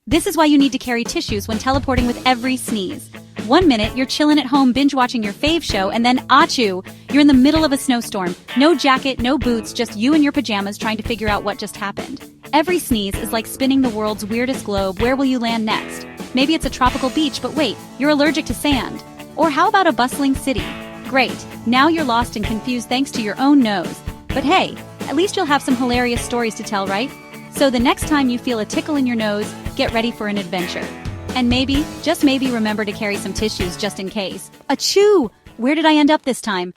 This is why you need to carry tissues when teleporting with every sneeze. 1 minute, you're chilling at home binge-watching your fave show, and then achoo! You're in the middle of a snowstorm. No jacket, no boots, just you and your pajamas trying to figure out what just happened. Every sneeze is like spinning the world's weirdest globe. Where will you land next? Maybe it's a tropical beach, but wait, you're allergic to sand. Or how about a bustling city? Great, now you're lost and confused thanks to your own nose. But hey, at least you'll have some hilarious stories to tell, right? So the next time you feel a tickle in your nose, get ready for an adventure. And maybe, just maybe, remember to carry some tissues just in case. Achoo! Where did I end up this time?